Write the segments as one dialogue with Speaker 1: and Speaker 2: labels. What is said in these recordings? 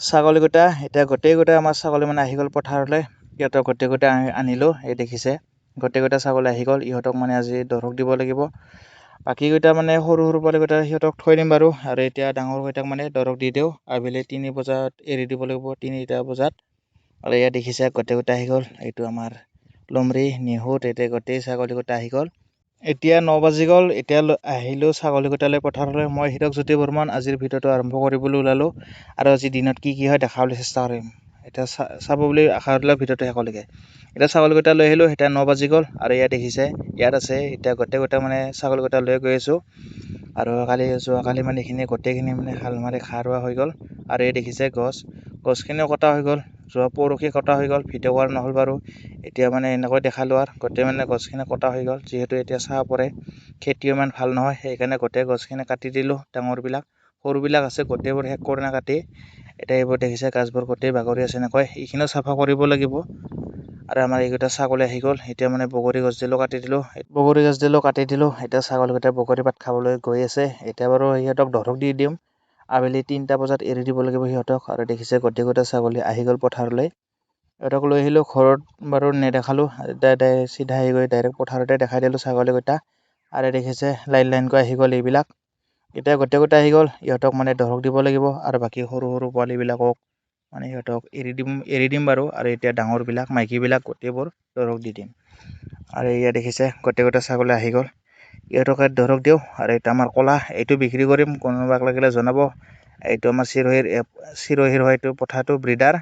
Speaker 1: ছাগলীকেইটা এতিয়া গোটেইকেইটা আমাৰ ছাগলী মানে আহি গ'ল পথাৰলৈ। ইহঁতক গোটেইকেইটা আনিলোঁ। এই দেখিছে গোটেইকেইটা ছাগলী আহি গ'ল। ইহঁতক মানে আজি দৰৱ দিব লাগিব। বাকীকেইটা মানে সৰু সৰু পোৱালিকেইটা সিহঁতক থৈ দিম বাৰু। আৰু এতিয়া ডাঙৰকেইটাক মানে দৰৱ দি দিওঁ। আবেলি 3 বজাত এৰি দিব লাগিব, 3টা বজাত। আৰু ইয়াত দেখিছে গোটেইকেইটা আহি গ'ল। এইটো আমাৰ লমৰি নিহুত এতিয়া গোটেই ছাগলীকেইটা আহি গ'ল। এতিয়া 9 বাজি গ'ল। এতিয়া আহিলোঁ ছাগলীকেইটালৈ পথাৰলৈ। মই হীৰক জ্যোতি বৰ্মন আজিৰ ভিডিঅ'টো আৰম্ভ কৰিবলৈ ওলালোঁ। আৰু আজি দিনত কি হয় দেখাবলৈ চেষ্টা কৰিম। এতিয়া চাব বুলি আশা কৰিলে ভিডিঅ'টো শেষলৈকে। এতিয়া ছাগলীকেইটা লৈ আহিলোঁ। এতিয়া 9 বাজি গ'ল। আৰু ইয়াত দেখিছে ইয়াত আছে। এতিয়া গোটেইকেইটা মানে ছাগলীকেইটা লৈ গৈ আছোঁ। আৰু যোৱাকালি মানে এইখিনি গোটেইখিনি মানে হাল মাৰি খাৰুৱা হৈ গ'ল। আৰু এই দেখিছে গছখিনিও কটা হৈ গ'ল। যোৱা পৰহি কটা হৈ গ'ল। ভিডিঅ' কৰা নহ'ল বাৰু। এতিয়া মানে এনেকৈ দেখালোঁ আৰু গোটেই মানে গছখিনি কটা হৈ গ'ল। যিহেতু এতিয়া ছাঁ পৰে, খেতিও ইমান ভাল নহয়, সেইকাৰণে গোটেই গছখিনি কাটি দিলোঁ। ডাঙৰবিলাক সৰুবিলাক আছে গোটেইবোৰ শেষ কৰি নাকাটি। এতিয়া এইবোৰ দেখিছে গাছবোৰ গোটেই বাগৰি আছে এনেকৈ। এইখিনিও চাফা কৰিব লাগিব। আৰু আমাৰ এইকেইটা ছাগলী আহি গ'ল। এতিয়া মানে বগৰী গছডালো কাটি দিলোঁ। এতিয়া ছাগলীকেইটা বগৰী পাত খাবলৈ গৈ আছে। এতিয়া বাৰু সিহঁতক দৰৱ দি দিম। আবেলি 3টা বজাত এৰি দিব লাগিব সিহঁতক। আৰু দেখিছে গোটেইকেইটা ছাগলী আহি গ'ল পথাৰলৈ। সিহঁতক লৈ আহিলোঁ। ঘৰত বাৰু নেদেখালোঁ। চিধা আহি গৈ ডাইৰেক্ট পথাৰতে দেখাই দিলোঁ ছাগলীকেইটা। আৰু দেখিছে লাইনকৈ আহি গ'ল এইবিলাক। এতিয়া গোটেইকেইটা আহি গ'ল। ইহঁতক মানে দৰৱ দিব লাগিব। আৰু বাকী সৰু সৰু পোৱালীবিলাকক মানে সিহঁতক এৰি দিম বাৰু। আৰু এতিয়া ডাঙৰবিলাক মাইকীবিলাক গোটেইবোৰ দৰৱ দি দিম। আৰু এয়া দেখিছে গোটেইকেইটা ছাগলী আহি গ'ল। ইহঁতক দৰৱ দিওঁ। আৰু এইটো আমাৰ ক'লা, এইটো বিক্ৰী কৰিম। কোনোবাক লাগিলে জনাব। এইটো আমাৰ চিৰহিৰ হয় এইটো পথাৰটো ব্ৰিডাৰ।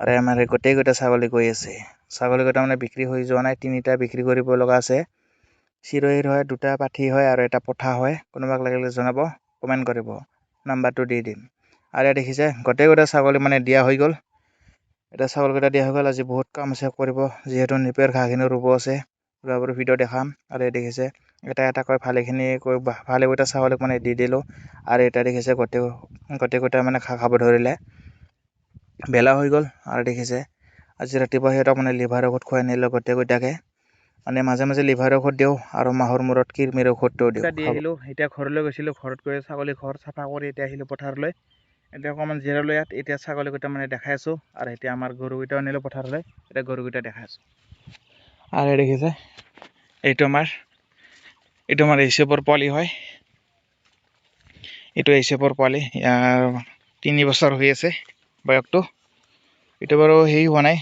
Speaker 1: আৰু আমাৰ গোটেইকেইটা ছাগলী গৈ আছে। ছাগলীকেইটা মানে বিক্ৰী হৈ যোৱা নাই। 3টা বিক্ৰী কৰিব লগা আছে। চিৰহিৰ হয়, 2টা পাঠি হয় আৰু এটা পঠা হয়। কোনোবাক লাগিলে জনাব, কমেণ্ট কৰিব, নাম্বাৰটো দি দিম। আৰু ইয়াত দেখিছে গোটেইকেইটা ছাগলী মানে দিয়া হৈ গ'ল। এতিয়া ছাগলীকেইটা দিয়া হৈ গ'ল। আজি বহুত কাম আছে কৰিব, যিহেতু নিপেৰ ঘাঁহখিনি ৰুব আছে। ৰুৱাৰ ভিডিঅ' দেখাম। আৰু এই দেখিছে এটা ভালেকেইটা ছাগলীক মানে দি দিলোঁ। আৰু এতিয়া দেখিছে গোটেইকেইটা মানে খাব ধৰিলে। বেলা হৈ গ'ল। আৰু দেখিছে আজি ৰাতিপুৱা সিহঁতক মানে লিভাৰ ঔষধ খুৱাই আনিলোঁ গোটেইকেইটাকে। মানে মাজে মাজে লিভাৰ ঔষধ দিওঁ আৰু মাহৰ মূৰত কিৰমিৰ ঔষধটো দিওঁ। দি আহিলোঁ। এতিয়া ঘৰলৈ গৈছিলোঁ। ঘৰত গৈ ছাগলী ঘৰ চাফা কৰি এতিয়া আহিলোঁ পথাৰলৈ। এতিয়া অকণমান জিৰালোঁ ইয়াত। এতিয়া ছাগলীকেইটা মানে দেখাই আছোঁ। আৰু এতিয়া আমাৰ গৰুকেইটাও আনিলোঁ পথাৰলৈ। এতিয়া গৰুকেইটা দেখাই আছোঁ। আৰু দেখিছে এইটো আমাৰ এইচেপৰ পোৱালি হয়। এইটো এইচেপৰ পোৱালি। ইয়াৰ 3 বছৰ হৈ আছে বয়সটো। এইটো বাৰু হেৰি হোৱা নাই।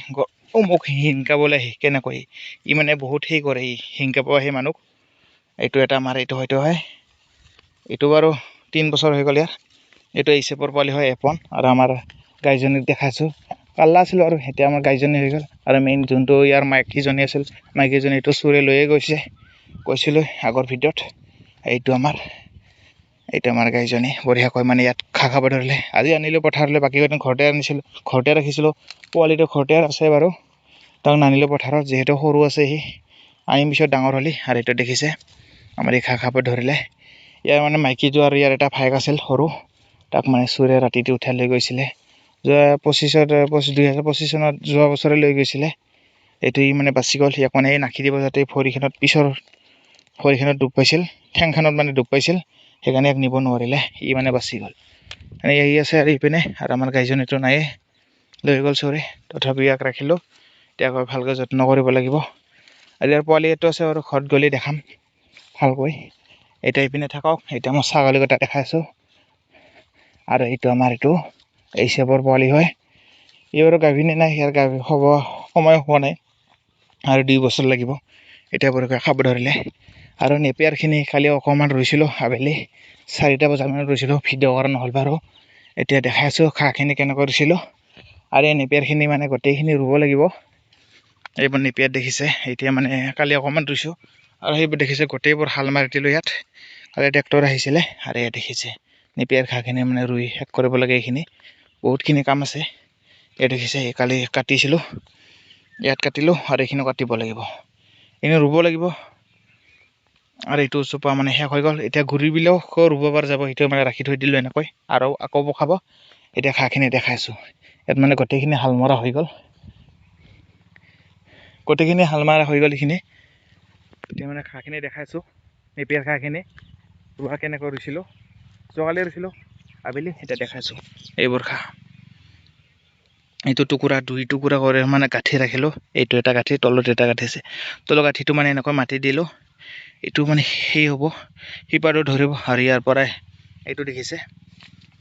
Speaker 1: মোক হিংকাবলৈ কেনেকৈ মানে বহুত কৰে। হিংকাব আহে মানুহ। এইটো এটা আমাৰ এইটো হয়তো হয়। এইটো বাৰু 3 বছৰ হৈ গ'ল ইয়াৰ। এইটো এইচেপৰ পোৱালি হয় F1। আৰু আমাৰ গাইজনীক দেখাইছোঁ। কাল্লা আছিল আৰু এতিয়া আমাৰ গাইজনী হৈ গ'ল। আৰু মেইন যোনটো ইয়াৰ মাইকীজনী আছিল, মাইকীজনী এইটো চুৰে লৈয়ে কৈছিলোঁ আগৰ ভিডিঅ'ত। এইটো আমাৰ গাইজনী বঢ়িয়াকৈ মানে ইয়াত খাব ধৰিলে। আজি আনিলোঁ পথাৰলৈ। বাকীকেইটা ঘৰতে ৰাখিছিলোঁ। পোৱালিটো ঘৰতে আছে বাৰু। তাক নানিলোঁ পথাৰত, যিহেতু সৰু আছে সি। আনিম পিছত ডাঙৰ হ'লি। আৰু এইটো দেখিছে আমাৰ এই খাব ধৰিলে। ইয়াৰ মানে মাইকীটো আৰু ইয়াৰ এটা ভায়েক আছিল সৰু। তাক মানে চুৰে ৰাতিটো উঠাই লৈ গৈছিলে। 2025 চনত যোৱা বছৰে লৈ গৈছিলে। এইটো মানে বাচি গ'ল। ইয়াক মানে নাখি দিব, যাতে ভৰিখনত দুখ পাইছিল, ঠেংখনত মানে দুখ পাইছিল। সেইকাৰণে ইয়াক নিব নোৱাৰিলে। মানে বাচি গ'ল। আহি আছে আৰু ইপিনে। আৰু আমাৰ গাইজনীটো নায়ে, লৈ গ'ল চোৰে। তথাপিও ইয়াক ৰাখিলোঁ। এতিয়া ভালকৈ যত্ন কৰিব লাগিব। আৰু ইয়াৰ পোৱালি এইটো আছে আৰু ঘৰত গ'লে দেখাম ভালকৈ। এতিয়া ইপিনে থাকক। এতিয়া মই ছাগলীকেইটা দেখাইছোঁ। আৰু এইটো আমাৰ এইচেপৰ পোৱালি হয়। ই বাৰু গাভিনী নাই, ইয়াৰ হ'ব সময় হোৱা নাই। আৰু 2 বছৰ লাগিব। এতিয়া বৰকৈ খাব ধৰিলে। আৰু নেপিয়াৰখিনি কালি অকণমান ৰুইছিলোঁ আবেলি 4টা বজাত ৰুইছিলোঁ। ভিডিঅ' কৰা নহ'ল বাৰু। এতিয়া দেখাইছোঁ ঘাঁহখিনি কেনেকৈ ৰুইছিলোঁ। আৰু এই নেপিয়াৰখিনি মানে গোটেইখিনি ৰুব লাগিব। এইবোৰ নেপিয়াৰ দেখিছে। এতিয়া মানে কালি অকণমান ৰুইছোঁ। আৰু সেইবোৰ দেখিছে গোটেইবোৰ হাল মাৰি দিলোঁ ইয়াত। কালি ট্ৰেক্টৰ আহিছিলে। আৰু ইয়াত দেখিছে নেপিয়াৰ ঘাঁহখিনি মানে ৰুই শেষ কৰিব লাগে। এইখিনি বহুতখিনি কাম আছে। ইয়াত দেখিছে কালি কাটিছিলোঁ। ইয়াত কাটিলোঁ আৰু এইখিনিও কাটিব লাগিব। এনেই ৰুব লাগিব। আৰু এইটো চোপা মানে শেষ হৈ গ'ল। এতিয়া ঘূৰি দিলেও ৰুব পৰা যাব। সেইটো মানে ৰাখি থৈ দিলোঁ এনেকৈ। আৰু আকৌ পকাব। এতিয়া ঘাঁহখিনি দেখাইছোঁ। ইয়াত মানে গোটেইখিনি হাল মৰা হৈ গ'ল। এইখিনি এতিয়া মানে ঘাঁহখিনি দেখাইছোঁ। নেপিয়াৰ ঘাঁহখিনি কেনেকৈ ৰুইছিলোঁ। যোৱাকালি ৰুইছিলোঁ আবেলি। এতিয়া দেখাইছোঁ এইবোৰ ঘাঁহ। এইটো টুকুৰা 2 টুকুৰা কৰি মানে গাঁঠি ৰাখিলোঁ। এইটো এটা গাঁঠি, তলত এটা গাঁঠি আছে। তলৰ গাঁঠিটো মানে এনেকৈ মাটি দিলোঁ। এইটো মানে সেই হ'ব, শিপাটো ধৰিব আৰু ইয়াৰ পৰাই এইটো দেখিছে,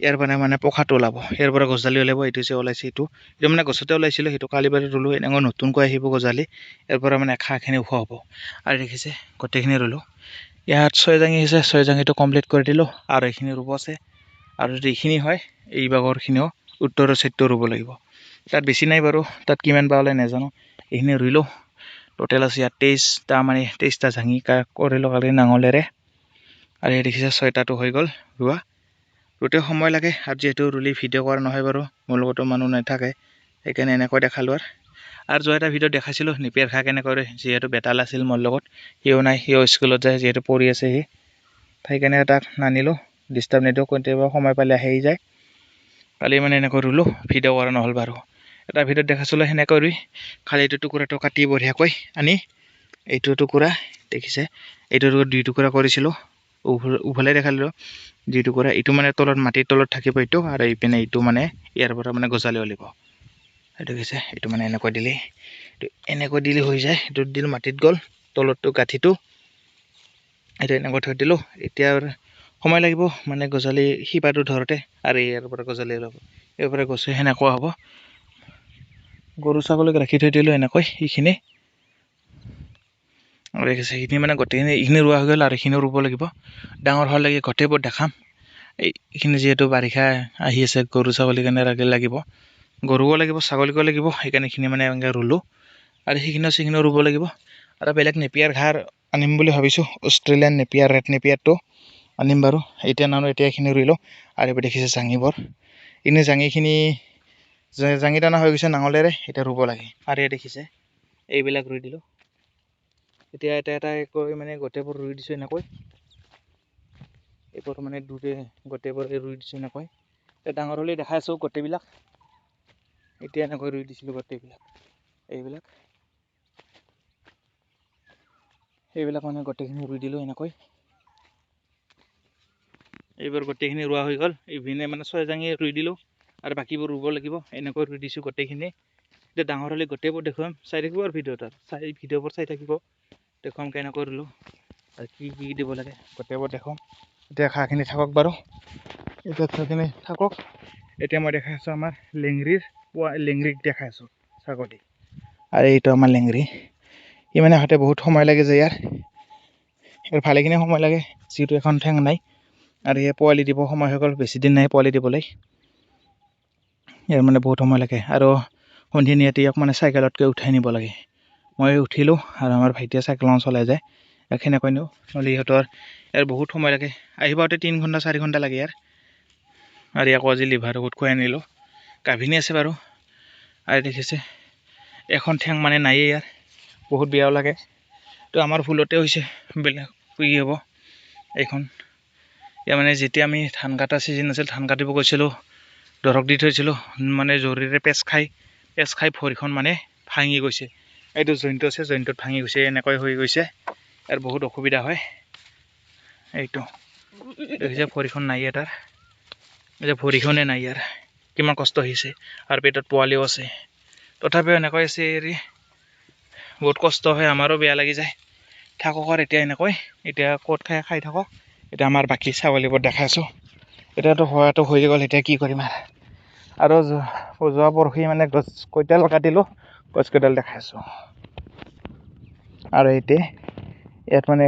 Speaker 1: ইয়াৰ পৰা মানে পোখাটো ওলাব, ইয়াৰ পৰা গজালি ওলাব। এইটো যে ওলাইছে, এইটো মানে গছতে ওলাইছিলোঁ, সেইটো কালি বাৰী ৰুলোঁ। এনেকৈ নতুনকৈ আহিব গজালি, ইয়াৰ পৰা মানে ঘাঁহখিনি ওখ হ'ব। আৰু দেখিছে গোটেইখিনি ৰুলোঁ। ইয়াত 6 জাঙি আছে, 6 জাঙিটো কমপ্লিট কৰি দিলোঁ। আৰু এইখিনি ৰুব আছে। আৰু যদি এইখিনি হয়, এই বাগৰখিনিও উত্তৰৰ ছাইডটো ৰুব লাগিব। তাত বেছি নাই বাৰু, তাত কিমান বা ওলাই নাজানো। এইখিনি ৰুলোঁ। টোটেল আছে ইয়াত 23টা, মানে 23টা জাঙি কৰিলোঁ কালি নাঙলেৰে। আৰু এই দেখিছে 6টাটো হৈ গ'ল ৰোৱা। ৰুতে সময় লাগে, আৰু যিহেতু ৰুলি ভিডিঅ' কৰা নহয় বাৰু, মোৰ লগতো মানুহ নাথাকে, সেইকাৰণে এনেকৈ দেখালোঁ। আৰু যোৱা এটা ভিডিঅ'ত দেখাইছিলোঁ নেপিয়াৰ ঘাঁহ কেনেকৈ কৰে, যিহেতু বেতাল আছিল মোৰ লগত, সিও নাই, সিও স্কুলত যায়, যিহেতু পঢ়ি আছে সি, সেইকাৰণে তাক নানিলোঁ, ডিষ্টাৰ্ব নিদিওঁ, কেতিয়াবা সময় পালে আহি যায়। কালি মানে এনেকৈ ৰুলোঁ, ভিডিঅ' কৰা নহ'ল বাৰু। এটা ভিডিঅ'ত দেখাইছিলোঁ সেনেকৈ ৰুই, খালি এইটো টুকুৰাটো কাটি বঢ়িয়াকৈ আনি, এইটো টুকুৰা দেখিছে, এইটো 2 টুকুৰা কৰিছিলোঁ, উভলাই দেখালোঁ 2 টুকুৰা। এইটো মানে তলত, মাটিৰ তলত থাকিব এইটো, আৰু এইপিনে এইটো মানে ইয়াৰ পৰা মানে গজালি ওলাব। সেইটো দেখিছে, এইটো মানে এনেকৈ দিলে, এনেকৈ দিলে হৈ যায়। এইটো দিলোঁ, মাটিত গ'ল, তলতটো গাঁঠিটো, এইটো এনেকৈ থৈ দিলোঁ। এতিয়া সময় লাগিব মানে গজালি শিপাটো ধৰোঁতে, আৰু ইয়াৰ পৰা গজালি ওলাব, ইয়াৰ পৰা গছে সেনেকুৱা হ'ব। গৰু ছাগলীক ৰাখি থৈ দিলোঁ এনেকৈ, এইখিনি। আৰু দেখিছে এইখিনি মানে গোটেইখিনি, এইখিনি ৰোৱা হৈ গ'ল, আৰু এইখিনিও ৰুব লাগিব। ডাঙৰ হোৱাৰ লাগি গোটেইবোৰ দেখাম। এইখিনি যিহেতু বাৰিষা আহি আছে, গৰু ছাগলীৰ কাৰণে লাগিব, গৰুও লাগিব, ছাগলীকো লাগিব, সেইকাৰণে এইখিনি মানে এনেকৈ ৰুলোঁ। আৰু সেইখিনিও ৰুব লাগিব। আৰু বেলেগ নেপিয়াৰ ঘাঁহ আনিম বুলি ভাবিছোঁ, অষ্ট্ৰেলিয়ান নেপিয়াৰ, ৰেড নেপিয়াৰটো আনিম বাৰু। এতিয়া নানো, এতিয়া এইখিনি ৰুই লওঁ। আৰু এইবোৰ দেখিছে জাঙিবোৰ, এইখিনি জাঙি টানা হৈ গৈছে নাঙলেৰে, এতিয়া ৰুব লাগে। আৰু ইয়াত দেখিছে এইবিলাক ৰুই দিলোঁ। এতিয়া এটা কৈ মানে গোটেইবোৰ ৰুই দিছোঁ এনেকৈ, এইবোৰ মানে গোটেইবোৰ ৰুই দিছোঁ এনেকৈ। এতিয়া ডাঙৰ হ'লে দেখাই আছোঁ গোটেইবিলাক। এতিয়া এনেকৈ ৰুই দিছিলোঁ গোটেইবিলাক, এইবিলাক মানে গোটেইখিনি ৰুই দিলোঁ এনেকৈ। এইবোৰ গোটেইখিনি ৰোৱা হৈ গ'ল। ইভিনে মানে 6 জাঙি ৰুই দিলোঁ, আৰু বাকীবোৰ ৰুব লাগিব। এনেকৈ ৰুই দিছোঁ গোটেইখিনি। এতিয়া ডাঙৰ হ'লে গোটেইবোৰ দেখুৱাম, চাই থাকিব আৰু ভিডিঅ'বোৰ চাই থাকিব, দেখুৱাম কেনেকৈ ৰুলোঁ আৰু কি দিব লাগে, গোটেইবোৰ দেখুৱাম। এতিয়া ঘাঁহখিনি থাকক বাৰু, এতিয়া ঘাঁহখিনি থাকক। এতিয়া মই দেখাই আছোঁ আমাৰ লেংৰিক দেখাই আছোঁ, ছাগলী। আৰু এইটো আমাৰ লেংৰি, ই মানে আহোঁতে বহুত সময় লাগে যে, ইয়াৰ ভালেখিনি সময় লাগে, যিহেতু এখন ঠেং নাই। আৰু ইয়াৰ পোৱালি দিব সময় হৈ গ'ল, বেছি দিন নাই পোৱালি দিবলৈ, ইয়াৰ মানে বহুত সময় লাগে। আৰু সন্ধিয়া নিয়াতে ইয়াক মানে চাইকেলতকৈ উঠাই নিব লাগে। মই উঠিলোঁ, আৰু আমাৰ ভাইটিয়ে চাইকেলখন চলাই যায়, ইয়াক সেনেকৈ নিওঁ, নহ'লে ইয়াৰ বহুত সময় লাগে। আহি পাওঁতে 3 ঘণ্টা 4 ঘণ্টা লাগে ইয়াৰ। আৰু ইয়াকো আজি লিভাৰ ঔষধ খুৱাই আনিলোঁ, গাভিনী আছে বাৰু। আৰু দেখিছে এখন ঠেং মানে নায়েই ইয়াৰ, বহুত বেয়াও লাগে। তো আমাৰ ভুলতে হৈছে, বেলেগ কি হ'ব এইখন। ইয়াৰ মানে যেতিয়া আমি ধান কাটা ছিজন আছিল, ধান কাটিব গৈছিলোঁ, দৰৱ দি থৈছিলোঁ, মানে জৰিৰে পেচ খাই ভৰিখন মানে ভাঙি গৈছে। এইটো জইণ্টটো আছে, জইণ্টত ভাঙি গৈছে, এনেকৈ হৈ গৈছে। ইয়াৰ বহুত অসুবিধা হয়। এইটো দেখিছে ভৰিখন নাই এটাৰ, এতিয়া ভৰিখনে নাই ইয়াৰ, কিমান কষ্ট হৈছে। আৰু পেটত পোৱালিও আছে, তথাপিও এনেকৈ আছে। বহুত কষ্ট হয়, আমাৰো বেয়া লাগি যায়। থাকক আৰু এতিয়া এনেকৈ, এতিয়া ক'ত খাই থাকক। এতিয়া আমাৰ বাকী ছাগলীবোৰ দেখাইছোঁ। এতিয়াতো হোৱাটো হৈ গ'ল, এতিয়া কি কৰিম আৰু যোৱা পৰহি মানে গছ কেইডাল কাটিলোঁ, গছ কেইডাল দেখাইছোঁ। আৰু এতিয়া ইয়াত মানে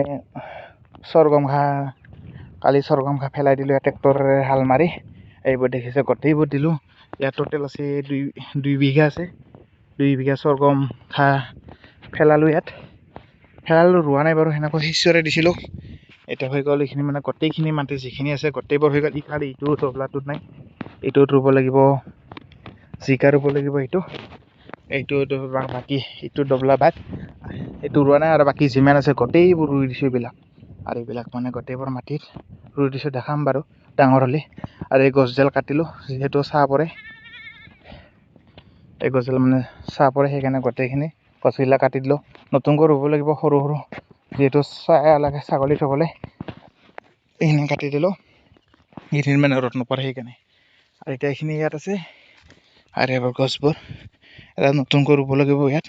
Speaker 1: চৰগম ঘাঁহ, কালি চৰগম ঘাঁহ পেলাই দিলোঁ ট্ৰেক্টৰেৰে হাল মাৰি, এইবোৰ দেখিছে গোটেইবোৰ দিলোঁ। ইয়াত টোটেল আছে 2 বিঘা আছে, 2 বিঘা চৰগম ঘাঁহ পেলালোঁ। ৰোৱা নাই বাৰু, সেনেকৈ শিষ্যৰে দিছিলোঁ। এতিয়া হৈ গ'ল এইখিনি, মানে গোটেইখিনি মাটি যিখিনি আছে গোটেইবোৰ হৈ গ'ল। খালি এইটো তবলাটোত নাই, এইটোত ৰুব লাগিব, জিকা ৰুব লাগিব, এইটো বাকী এইটো দবলা বাদ, এইটো ৰোৱা নাই। আৰু বাকী যিমান আছে গোটেইবোৰ ৰুই দিছোঁ এইবিলাক। আৰু এইবিলাক মানে গোটেইবোৰ মাটিত ৰুই দিছোঁ, দেখাম বাৰু ডাঙৰ হ'লে। আৰু এই গছডাল কাটিলোঁ, যিহেতু ছাঁ পৰে, এই গছডাল মানে ছাঁ পৰে, সেইকাৰণে গোটেইখিনি গছবিলাক কাটি দিলোঁ। নতুনকৈ ৰুব লাগিব, সৰু যিহেতু ছাঁ লাগে ছাগলী থ'বলৈ, এইখিনি কাটি দিলোঁ। এইখিনি মানে ৰ'দ নপৰে সেইকাৰণে। আৰু এতিয়া এইখিনি ইয়াত আছে, আৰু এবাৰ গছবোৰ এটা নতুনকৈ ৰুব লাগিব ইয়াত।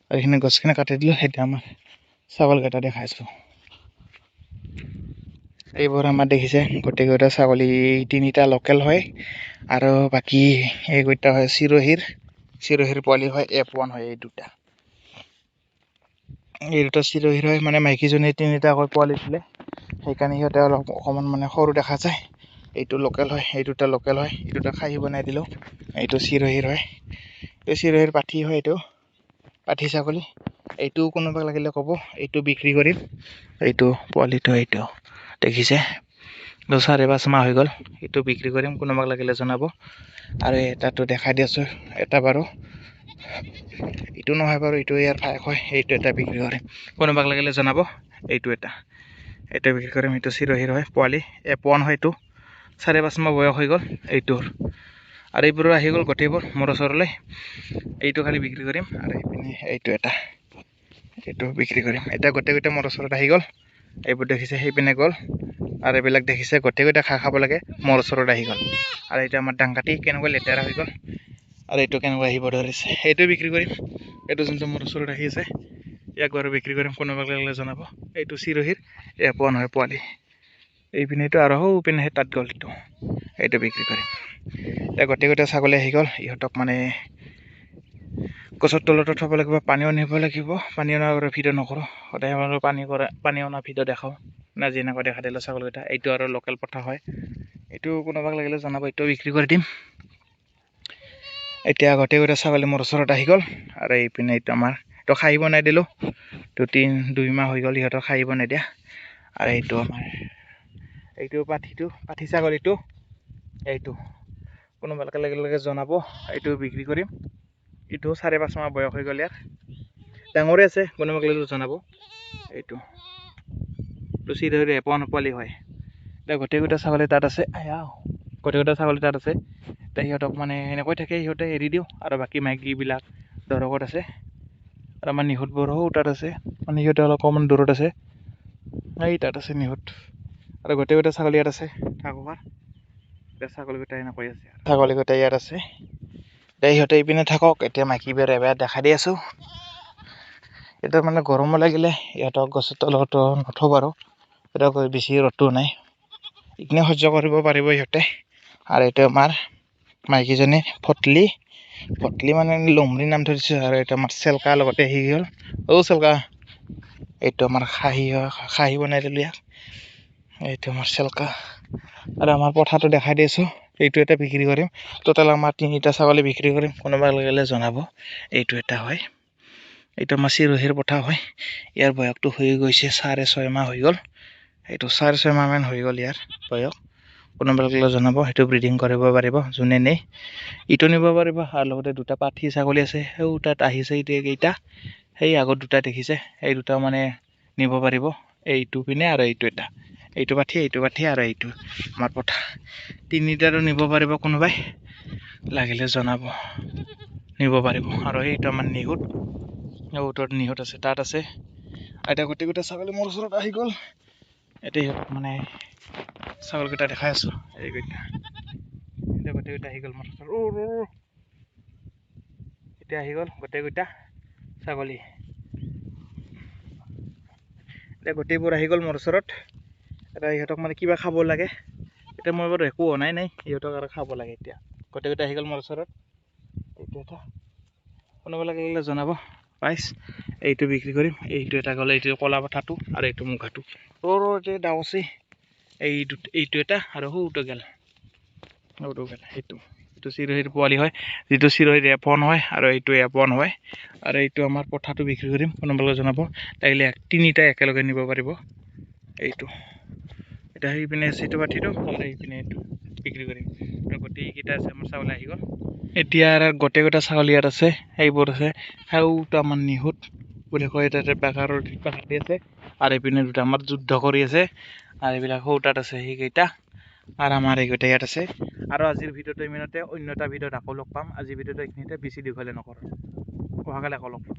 Speaker 1: আৰু এইখিনি গছখিনি কাটি দিলোঁ, এতিয়া আমাৰ ছাগলীকেইটা দেখাইছোঁ। এইবোৰ আমাৰ দেখিছে গোটেইকেইটা ছাগলী 3টা লোকেল হয় আৰু বাকী এইকেইটা হয় চিৰহিৰ পোৱালি হয়, F1 হয়। এই দুটা চিৰহিৰ হয়, মানে মাইকীজনীয়ে 3টাকৈ পোৱালি দিলে, সেইকাৰণে সিহঁতে অকণমান মানে সৰু দেখা যায়। এইটো লোকেল হয়, এই দুটা লোকেল হয়। এই দুটা খাহী বনাই দিলোঁ। এইটো চিৰহিৰ হয়, এই চিৰহিৰ পাঠি হয়, এইটো পাঠি ছাগলী। এইটো কোনোবা লাগিলে ক'ব, এইটো বিক্ৰী কৰিম। এইটো পোৱালিটো এইটো দেখিছে 4-5 মাহ হৈ গ'ল। এইটো বিক্ৰী কৰিম, কোনোবাক লাগিলে জনাব। আৰু এটাটো দেখাই দি আছোঁ, এটা বাৰু এইটো নহয় বাৰু, এইটো ইয়াৰ ভায়েক হয়। এইটো এটা বিক্ৰী কৰিম, কোনোবাক লাগিলে জনাব। এইটো বিক্ৰী কৰিম। এইটো চিৰহিৰ হয়, পোৱালি F1 হয়। এইটো 4-5 মাহ বয়স হৈ গ'ল এইটোৰ। আৰু এইবোৰো আহি গ'ল গোটেইবোৰ মোৰ ওচৰলৈ। এইটো খালি বিক্ৰী কৰিম। আৰু এইপিনে এইটো বিক্ৰী কৰিম। এতিয়া গোটেইকেইটা মোৰ ওচৰত আহি গ'ল। এইবোৰ দেখিছে সেইপিনে গ'ল, আৰু এইবিলাক দেখিছে গোটেইকেইটা খাব লাগে মোৰ ওচৰত আহি গ'ল। আৰু এইটো আমাৰ ডাংকাটি কেনেকুৱা লেতেৰা হৈ গ'ল, আৰু এইটো কেনেকুৱা আহিব ধৰিছে, সেইটো বিক্ৰী কৰিম। এইটো যোনটো মোৰ ওচৰত আহি আছে, ইয়াক বাৰু বিক্ৰী কৰিম, কোনোবাক লাগিলে জনাব। এইটো চিৰহিৰ F1 হয় পোৱালি। এইপিনে এইটো আৰু পিনে তাত গ'ল, এইটো বিক্ৰী কৰিম। এতিয়া গোটেইকেইটা ছাগলী আহি গ'ল। ইহঁতক মানে গছৰ তলতে থ'ব লাগিব, পানীও নিব লাগিব। পানী অনাৰ পৰা ভিডিঅ' নকৰোঁ, সদায় পানী অনা ভিডিঅ' দেখাওঁ না, যেনেকৈ দেখা দিলোঁ ছাগলীকেইটা। এইটো আৰু লোকেল পঠা হয়, এইটো কোনোবাক লাগিলে জনাব, এইটো বিক্ৰী কৰি দিম। এতিয়া গোটেইকেইটা ছাগলী মোৰ ওচৰত আহি গ'ল। আৰু এইপিনে এইটো আমাৰ এইটো খাহী বনাই দিলোঁ। 2 মাহ হৈ গ'ল ইহঁতৰ খাহী বনাই দিয়া। আৰু এইটো আমাৰ এইটো পাঠি ছাগলীটো, এইটো কোনোবাক লাগিলে জনাব। এইটো বিক্ৰী কৰিম। এইটো 4-5 মাহ বয়স হৈ গ'ল ইয়াৰ, ডাঙৰে আছে, কোনোবাক লাগিলে জনাব। এইটো চিৰহিৰ F1 পোৱালি হয়। এতিয়া গোটেইকেইটা ছাগলী তাত আছে, গোটেইকেইটা ছাগলী তাত আছে। এতিয়া সিহঁতক মানে এনেকৈ থাকে, সিহঁতে এৰি দিওঁ। আৰু বাকী মাইকীবিলাক দৰকত আছে, আৰু আমাৰ নিহুতবোৰো তাত আছে, মানে সিহঁতে অলপ অকণমান দূৰত আছে। এই তাত আছে নিহুত, আৰু গোটেইকেইটা ছাগলী ইয়াত আছে থাকোবাৰ। এতিয়া ছাগলীকেইটা এনেকৈ আছে, ছাগলীকেইটা ইয়াত আছে। এতিয়া সিহঁতে এইপিনে থাকক। এতিয়া মাইকীবোৰ এবাৰ দেখা দি আছোঁ। এতিয়া মানে গৰমো লাগিলে ইহঁতক গছৰ তলতো নথওঁ বাৰু, এতিয়া বেছি ৰ'দটো নাই, এইখিনি সহ্য কৰিব পাৰিব সিহঁতে। আৰু এইটো আমাৰ মাইকীজনী ফটলি মানে লমৰি নাম ধৰিছোঁ। আৰু এইটো আমাৰ চেলকা লগতে আহি গ'ল। চেলকা, এইটো আমাৰ খাহী বনাই দিলোঁ ইয়াক। এইটো আমাৰ চেলকা। আৰু আমাৰ পঠাটো দেখাই দি আছোঁ, এইটো এটা বিক্ৰী কৰিম। টোটেল আমাৰ 3টা ছাগলী বিক্ৰী কৰিম, কোনোবা লাগিলে জনাব। এইটো এটা হয়, এইটো আমাৰ চিৰহিৰ পঠা হয়। ইয়াৰ বয়সটো হৈ গৈছে 6.5 মাহ হৈ গ'ল। এইটো 6.5 মাহ মান হৈ গ'ল ইয়াৰ বয়স, কোনোবা লাগিলে জনাব। সেইটো ব্ৰিডিং কৰিব পাৰিব যোনে নেই, ইটো নিব পাৰিব। আৰু লগতে 2টা পাঠি ছাগলী আছে, সেই তাত আহিছে এইকেইটা। সেই আগত 2টা দেখিছে, এই 2টা মানে নিব পাৰিব। এইটো পিনে আৰু এইটো পাঠি আৰু এইটো আমাৰ পঠা, 3টাৰো নিব পাৰিব, কোনোবাই লাগিলে জনাব, নিব পাৰিব। আৰু এইটো আমাৰ নিহুত আছে, তাত আছে। এতিয়া গোটেইকেইটা ছাগলী মোৰ ওচৰত আহি গ'ল। এতিয়া সিহঁতক মানে ছাগলীকেইটা দেখাই আছোঁ। এইকেইটা এতিয়া গোটেইকেইটা আহি গ'ল মোৰ ওচৰত। এতিয়া আহি গ'ল গোটেইকেইটা ছাগলী, এতিয়া গোটেইবোৰ আহি গ'ল মোৰ ওচৰত। এতিয়া ইহঁতক মানে কিবা খাব লাগে। এতিয়া মই বাৰু একো অনাই নাই, ইহঁতক আৰু খাব লাগে। এতিয়া গোটেইকেইটা আহি গ'ল মোৰ ওচৰত। এইটো এটা কোনোবা লাগিলে জনাব প্ৰাইচ। এইটো বিক্ৰী কৰিম। এইটো এটা গ'লে, এইটো ক'লা পঠাটো, আৰু এইটো মুগাটো। এতিয়া দাও আছে, এইটো এটা, আৰু সৰুটো গেল। এইটো চিৰহিৰ পোৱালি হয়, যিটো চিৰহিৰ F1 হয়, আৰু এইটো F1 হয়। আৰু এইটো আমাৰ পঠাটো বিক্ৰী কৰিম, কোনোবালৈ জনাব। লাগিলে 3টা একেলগে নিব পাৰিব। এইটো এতিয়া সেইপিনে আছে, এইটো পাঠিটো, আৰু এইপিনে এইটো বিক্ৰী কৰিম। গোটেইকেইটা আছে আমাৰ ছাগলী আহি গ'ল। এতিয়া গোটেইকেইটা ছাগলী ইয়াত আছে, সেইবোৰ আছে। সেইটা আমাৰ নিহুত বুলি কয়, তাতে বেকাৰ দি আছে। আৰু এইপিনে 2টা আমাৰ যুদ্ধ কৰি আছে, আৰু এইবিলাক সৌ তাত আছে সেইকেইটা। আৰু আমাৰ এইকেইটা ইয়াত আছে। আৰু আজিৰ ভিডিঅ'টো ইমানতে, অন্য এটা ভিডিঅ'ত আকৌ লগ পাম। আজিৰ ভিডিঅ'টো এইখিনিতে, বেছি দীঘলে নকৰোঁ। অহাকালি আকৌ লগ পাম।